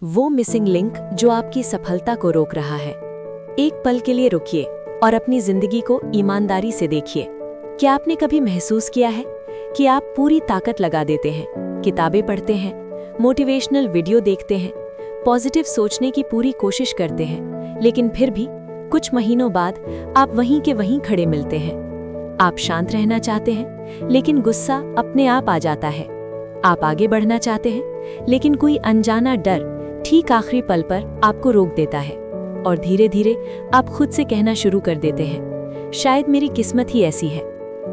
वो missing link जो आपकी सफलता को रोक रहा है। एक पल के लिए रुकिए और अपनी जिंदगी को ईमानदारी से देखिए। क्या आपने कभी महसूस किया है कि आप पूरी ताकत लगा देते हैं, किताबें पढ़ते हैं, मोटिवेशनल वीडियो देखते हैं, पॉजिटिव सोचने की पूरी कोशिश करते हैं, लेकिन फिर भी कुछ महीनों बाद आप वहीं के वहीं खड़े मिलते हैं। आप शांत रहना चाहते हैं, लेकिन गुस्सा अपने आप आ जाता है। आप आगे बढ़ना चाहते हैं, लेकिन कोई अनजाना डर ठीक आखिरी पल पर आपको रोक देता है और धीरे धीरे आप खुद से कहना शुरू कर देते हैं, शायद मेरी किस्मत ही ऐसी है,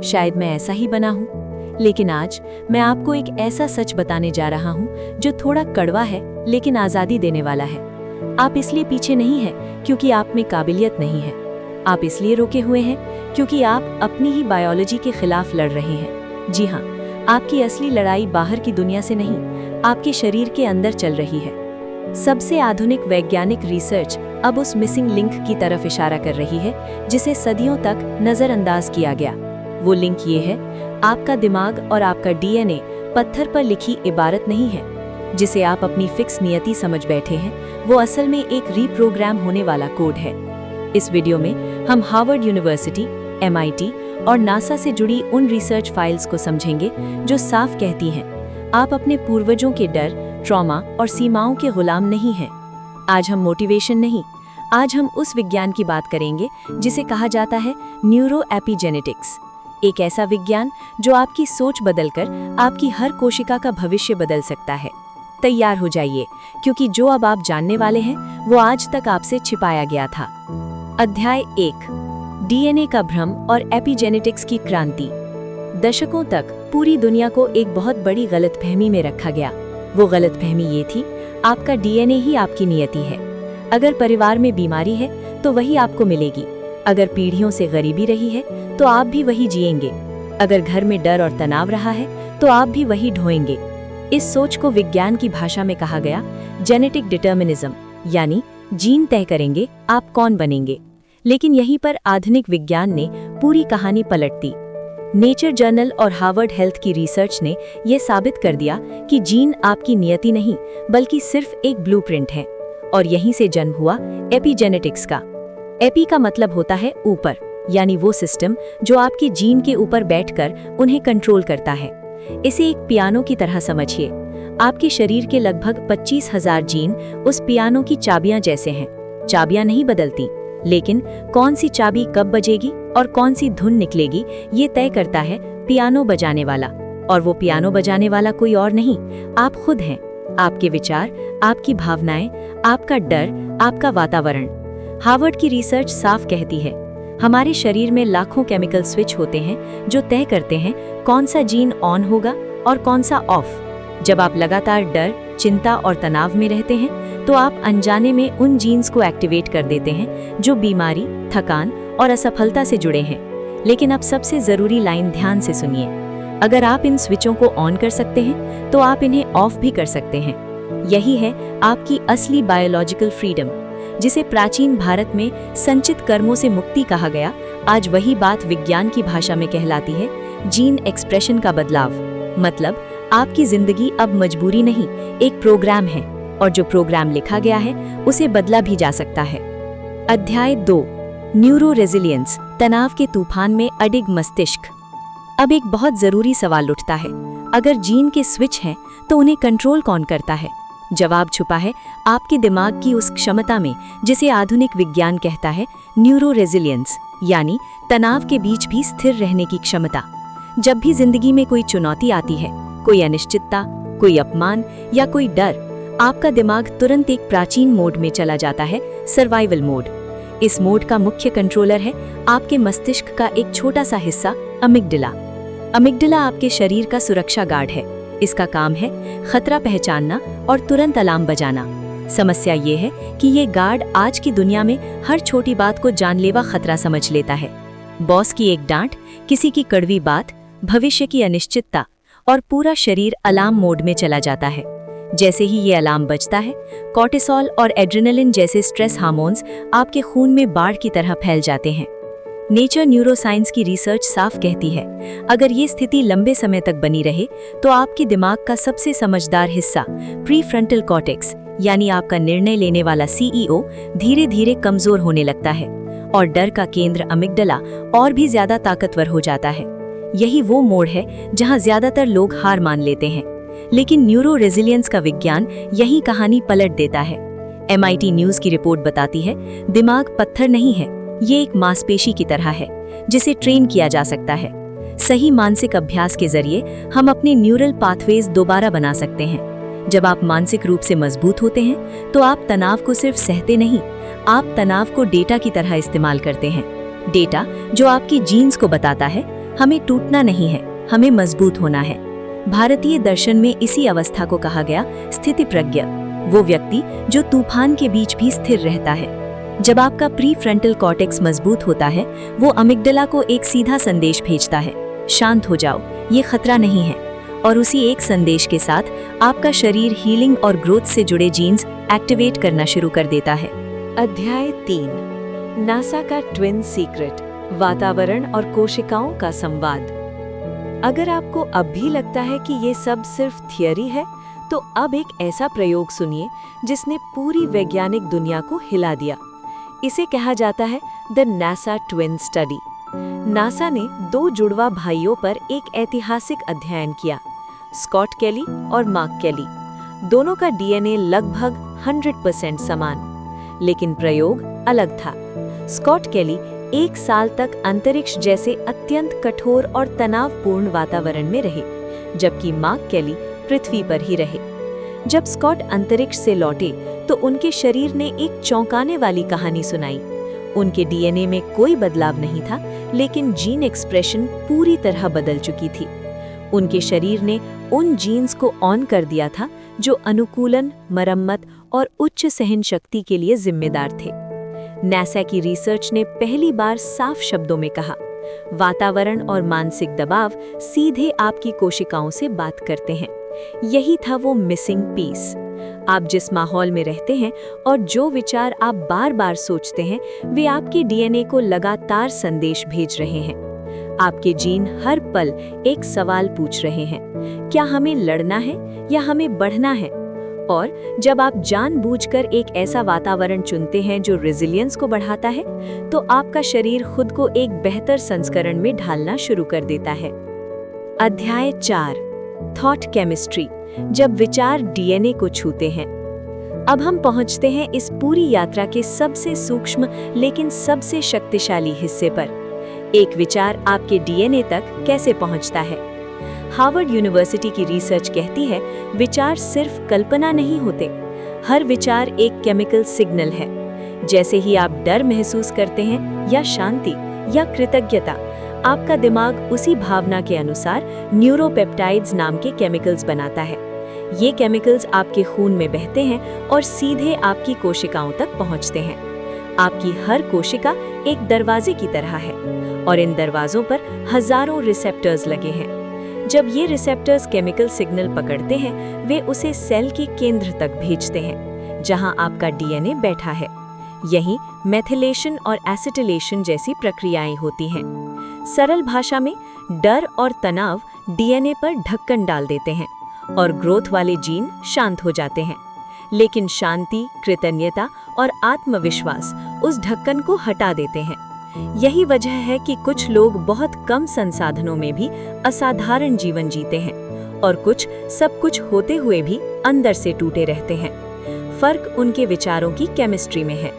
शायद मैं ऐसा ही बना हूँ। लेकिन आज मैं आपको एक ऐसा सच बताने जा रहा हूँ जो थोड़ा कड़वा है लेकिन आज़ादी देने वाला है। आप इसलिए पीछे नहीं हैं क्योंकि आप में काबिलियत नहीं है, आप इसलिए रुके हुए हैं क्योंकि आप अपनी ही बायोलॉजी के खिलाफ लड़ रहे हैं। जी हाँ, आपकी असली लड़ाई बाहर की दुनिया से नहीं, आपके शरीर के अंदर चल रही है। सबसे आधुनिक वैज्ञानिक रिसर्च अब उस मिसिंग लिंक की तरफ इशारा कर रही है जिसे सदियों तक नज़रअंदाज किया गया। वो लिंक ये है, आपका दिमाग और आपका डीएनए पत्थर पर लिखी इबारत नहीं है जिसे आप अपनी फिक्स नियति समझ बैठे हैं, वो असल में एक रीप्रोग्राम होने वाला कोड है। इस वीडियो में हम हार्वर्ड यूनिवर्सिटी, MIT और नासा से जुड़ी उन रिसर्च फाइल्स को समझेंगे जो साफ कहती हैं, आप अपने पूर्वजों के डर, ट्रॉमा और सीमाओं के गुलाम नहीं हैं। आज हम मोटिवेशन नहीं, आज हम उस विज्ञान की बात करेंगे जिसे कहा जाता है न्यूरो एपिजेनेटिक्स। एक ऐसा विज्ञान जो आपकी सोच बदलकर आपकी हर कोशिका का भविष्य बदल सकता है। तैयार हो जाइए, क्योंकि जो अब आप जानने वाले हैं वो आज तक आपसे छिपाया गया था। अध्याय 1, डीएनए का भ्रम और एपिजेनेटिक्स की क्रांति। दशकों तक पूरी दुनिया को एक बहुत बड़ी गलतफहमी में रखा गया। वो गलतफहमी ये थी, आपका डीएनए ही आपकी नियति है। अगर परिवार में बीमारी है तो वही आपको मिलेगी, अगर पीढ़ियों से गरीबी रही है तो आप भी वही जिएंगे, अगर घर में डर और तनाव रहा है तो आप भी वही ढोएंगे। इस सोच को विज्ञान की भाषा में कहा गया जेनेटिक डिटर्मिनिज्म, यानी जीन तय करेंगे आप कौन बनेंगे। लेकिन यहीं पर आधुनिक विज्ञान ने पूरी कहानी पलट दी। नेचर जर्नल और हार्वर्ड हेल्थ की रिसर्च ने यह साबित कर दिया कि जीन आपकी नियति नहीं, बल्कि सिर्फ एक ब्लूप्रिंट है। और यहीं से जन्म हुआ एपिजेनेटिक्स का। एपी का मतलब होता है ऊपर, यानी वो सिस्टम जो आपके जीन के ऊपर बैठकर उन्हें कंट्रोल करता है। इसे एक पियानो की तरह समझिए। आपके शरीर के लगभग 25,000 जीन उस पियानो की चाबियां जैसे हैं। चाबियां नहीं बदलती, लेकिन कौन सी चाबी कब बजेगी और कौन सी धुन निकलेगी ये तय करता है पियानो बजाने वाला। और वो पियानो बजाने वाला कोई और नहीं, आप खुद हैं। आपके विचार, आपकी भावनाएं, आपका डर, आपका वातावरण। हार्वर्ड की रिसर्च साफ कहती है, हमारे शरीर में लाखों केमिकल स्विच होते हैं जो तय करते हैं कौन सा जीन ऑन होगा और कौन सा ऑफ। जब आप लगातार डर, चिंता और तनाव में रहते हैं तो आप अनजाने में उन जीन्स को एक्टिवेट कर देते हैं जो बीमारी, थकान और असफलता से जुड़े हैं। लेकिन अब सबसे जरूरी लाइन ध्यान से सुनिए, अगर आप इन स्विचों को ऑन कर सकते हैं तो आप इन्हें ऑफ भी कर सकते हैं। यही है आपकी असली बायोलॉजिकल फ्रीडम, जिसे प्राचीन भारत में संचित कर्मों से मुक्ति कहा गया। आज वही बात विज्ञान की भाषा में कहलाती है जीन एक्सप्रेशन का बदलाव। मतलब आपकी जिंदगी अब मजबूरी नहीं, एक प्रोग्राम है, और जो प्रोग्राम लिखा गया है उसे बदला भी जा सकता है। अध्याय 2, न्यूरो रेजिलियंस, तनाव के तूफान में अडिग मस्तिष्क। अब एक बहुत जरूरी सवाल उठता है, अगर जीन के स्विच हैं तो उन्हें कंट्रोल कौन करता है? जवाब छुपा है आपके दिमाग की उस क्षमता में जिसे आधुनिक विज्ञान कहता है न्यूरो रेजिलियंस, यानी तनाव के बीच भी स्थिर रहने की क्षमता। जब भी जिंदगी में कोई चुनौती आती है, कोई अनिश्चितता, कोई अपमान या कोई डर, आपका दिमाग तुरंत एक प्राचीन मोड में चला जाता है, सर्वाइवल मोड। इस मोड का मुख्य कंट्रोलर है आपके मस्तिष्क का एक छोटा सा हिस्सा, अमिग्डाला। अमिग्डाला आपके शरीर का सुरक्षा गार्ड है। इसका काम है खतरा पहचानना और तुरंत अलार्म बजाना। समस्या ये है कि ये गार्ड आज की दुनिया में हर छोटी बात को जानलेवा खतरा समझ लेता है। बॉस की एक डांट, किसी की कड़वी बात, भविष्य की अनिश्चितता, और पूरा शरीर अलार्म मोड में चला जाता है। जैसे ही ये अलार्म बजता है, कॉर्टिसोल और एड्रेनलिन जैसे स्ट्रेस हार्मोन्स आपके खून में बाढ़ की तरह फैल जाते हैं। नेचर न्यूरोसाइंस की रिसर्च साफ कहती है, अगर ये स्थिति लंबे समय तक बनी रहे तो आपके दिमाग का सबसे समझदार हिस्सा प्रीफ्रंटल कॉर्टेक्स यानी आपका निर्णय लेने वाला सीईओ धीरे धीरे कमजोर होने लगता है और डर का केंद्र अमिग्डला और भी ज्यादा ताकतवर हो जाता है। यही वो मोड़ है जहां ज्यादातर लोग हार मान लेते हैं, लेकिन न्यूरो रेजिलियंस का विज्ञान यही कहानी पलट देता है। MIT न्यूज की रिपोर्ट बताती है, दिमाग पत्थर नहीं है, ये एक मांसपेशी की तरह है जिसे ट्रेन किया जा सकता है। सही मानसिक अभ्यास के जरिए हम अपने न्यूरल पाथवेज दोबारा बना सकते हैं। जब आप मानसिक रूप से मजबूत होते हैं तो आप तनाव को सिर्फ सहते नहीं, आप तनाव को डेटा की तरह इस्तेमाल करते हैं। डेटा जो आपकी जीन्स को बताता है हमें टूटना नहीं है, हमें मजबूत होना है। भारतीय दर्शन में इसी अवस्था को कहा गया स्थिति प्रज्ञ, वो व्यक्ति जो तूफान के बीच भी स्थिर रहता है। जब आपका प्रीफ्रंटल कॉर्टेक्स मजबूत होता है, वो अमिग्डला को एक सीधा संदेश भेजता है, शांत हो जाओ, ये खतरा नहीं है। और उसी एक संदेश के साथ आपका शरीर हीलिंग और ग्रोथ से जुड़े जीन्स एक्टिवेट करना शुरू कर देता है। अध्याय 3, नासा का ट्विन सीक्रेट, वातावरण और कोशिकाओं का संवाद। अगर आपको अब भी लगता है कि ये सब सिर्फ थियरी है, तो अब एक ऐसा प्रयोग सुनिए जिसने पूरी वैज्ञानिक दुनिया को हिला दिया। इसे कहा जाता है the NASA twin study. NASA ने 2 जुड़वा भाइयों पर एक ऐतिहासिक अध्ययन किया, स्कॉट केली और मार्क केली। दोनों का DNA लगभग 100% समान, लेकिन प्रयोग अलग था। स्कॉट केली 1 साल तक अंतरिक्ष जैसे अत्यंत कठोर और तनावपूर्ण वातावरण में रहे, जबकि मार्क केली पृथ्वी पर ही रहे। जब स्कॉट अंतरिक्ष से लौटे तो उनके शरीर ने एक चौंकाने वाली कहानी सुनाई। उनके DNA में कोई बदलाव नहीं था, लेकिन जीन एक्सप्रेशन पूरी तरह बदल चुकी थी। उनके शरीर ने उन जीन्स को ऑन कर दिया था जो अनुकूलन, मरम्मत और उच्च सहन शक्ति के लिए जिम्मेदार थे। नासा की रिसर्च ने पहली बार साफ शब्दों में कहा, वातावरण और मानसिक दबाव सीधे आपकी कोशिकाओं से बात करते हैं। यही था वो मिसिंग पीस। आप जिस माहौल में रहते हैं और जो विचार आप बार बार सोचते हैं, वे आपके DNA को लगातार संदेश भेज रहे हैं। आपके जीन हर पल एक सवाल पूछ रहे हैं, क्या हमें लड़ना है या हमें बढ़ना है? और जब आप जानबूझकर एक ऐसा वातावरण चुनते हैं जो रेजिलियंस को बढ़ाता है, तो आपका शरीर खुद को एक बेहतर संस्करण में ढालना शुरू कर देता है। अध्याय 4, थॉट केमिस्ट्री, जब विचार DNA को छूते हैं। अब हम पहुंचते हैं इस पूरी यात्रा के सबसे सूक्ष्म लेकिन सबसे शक्तिशाली हिस्से पर। एक विचार आपके DNA तक कैसे पहुंचता है? हार्वर्ड यूनिवर्सिटी की रिसर्च कहती है, विचार सिर्फ कल्पना नहीं होते, हर विचार एक केमिकल सिग्नल है। जैसे ही आप डर महसूस करते हैं या शांति या कृतज्ञता, आपका दिमाग उसी भावना के अनुसार न्यूरोपेप्टाइड्स नाम के केमिकल्स बनाता है। ये केमिकल्स आपके खून में बहते हैं और सीधे आपकी कोशिकाओं तक पहुंचते हैं। आपकी हर कोशिका एक दरवाजे की तरह है और इन दरवाजों पर हजारों रिसेप्टर्स लगे हैं। जब ये रिसेप्टर्स केमिकल सिग्नल पकड़ते हैं, वे उसे सेल के केंद्र तक भेजते हैं, जहां आपका DNA बैठा है। यही मेथिलेशन और एसिटिलेशन जैसी प्रक्रियाएं होती हैं। सरल भाषा में, डर और तनाव DNA पर ढक्कन डाल देते हैं और ग्रोथ वाले जीन शांत हो जाते हैं। लेकिन शांति, कृतज्ञता और आत्मविश्वास उस ढक्कन को हटा देते हैं। यही वजह है कि कुछ लोग बहुत कम संसाधनों में भी असाधारण जीवन जीते हैं और कुछ सब कुछ होते हुए भी अंदर से टूटे रहते हैं। फर्क उनके विचारों की केमिस्ट्री में है।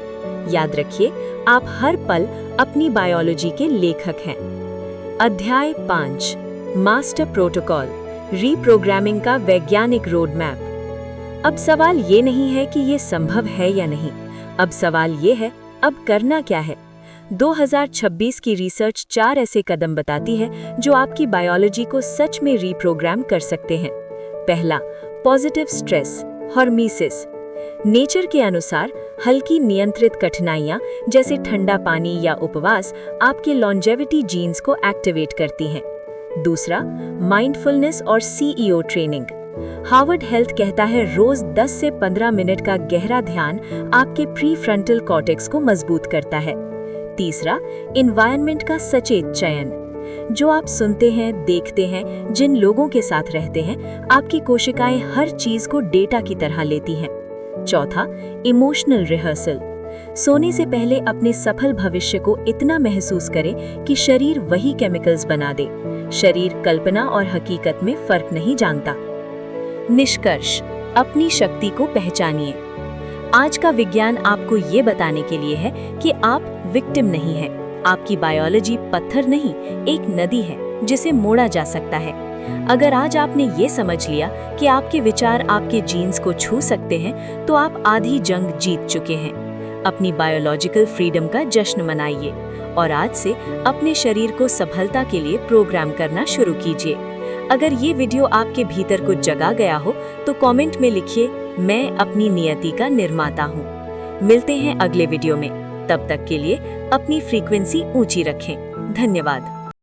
याद रखिए, आप हर पल अपनी बायोलॉजी के लेखक हैं। अध्याय 5, मास्टर प्रोटोकॉल, रीप्रोग्रामिंग का वैज्ञानिक रोड मैप। अब सवाल ये नहीं है कि ये संभव है या नहीं, अब सवाल ये है, अब करना क्या है? 2026 की रिसर्च 4 ऐसे कदम बताती है जो आपकी बायोलॉजी को सच में रीप्रोग्राम कर सकते हैं। पहला, पॉजिटिव स्ट्रेस, हॉर्मीसिस। नेचर के अनुसार हल्की नियंत्रित कठिनाइयां जैसे ठंडा पानी या उपवास आपके लॉन्जेविटी जीन्स को एक्टिवेट करती हैं। दूसरा, माइंडफुलनेस और CEO ट्रेनिंग। हार्वर्ड हेल्थ कहता है, रोज 10 से 15 मिनट का गहरा ध्यान आपके प्रीफ्रंटल कॉर्टेक्स को मजबूत करता है। तीसरा, एनवायरनमेंट का सचेत चयन। जो आप सुनते हैं, देखते हैं, जिन लोगों के साथ रहते हैं, आपकी कोशिकाएं हर चीज को डेटा की तरह लेती हैं। चौथा, इमोशनल रिहर्सल। सोने से पहले अपने सफल भविष्य को इतना महसूस करें कि शरीर वही केमिकल्स बना दे। शरीर कल्पना और हकीकत में फर्क नहीं जानता। निष्कर्ष, अपनी शक्ति को पहचानिए। आज का विज्ञान आपको ये बताने के लिए है कि आप विक्टिम नहीं हैं। आपकी बायोलॉजी पत्थर नहीं, एक नदी है जिसे मोड़ा जा सकता है। अगर आज आपने ये समझ लिया कि आपके विचार आपके जीन्स को छू सकते हैं, तो आप आधी जंग जीत चुके हैं। अपनी बायोलॉजिकल फ्रीडम का जश्न मनाइए और आज से अपने शरीर को सफलता के लिए प्रोग्राम करना शुरू कीजिए। अगर ये वीडियो आपके भीतर कुछ जगा गया हो तो कमेंट में लिखिए, मैं अपनी नियति का निर्माता हूँ। मिलते हैं अगले वीडियो में। तब तक के लिए अपनी फ्रीक्वेंसी ऊंची रखें। धन्यवाद।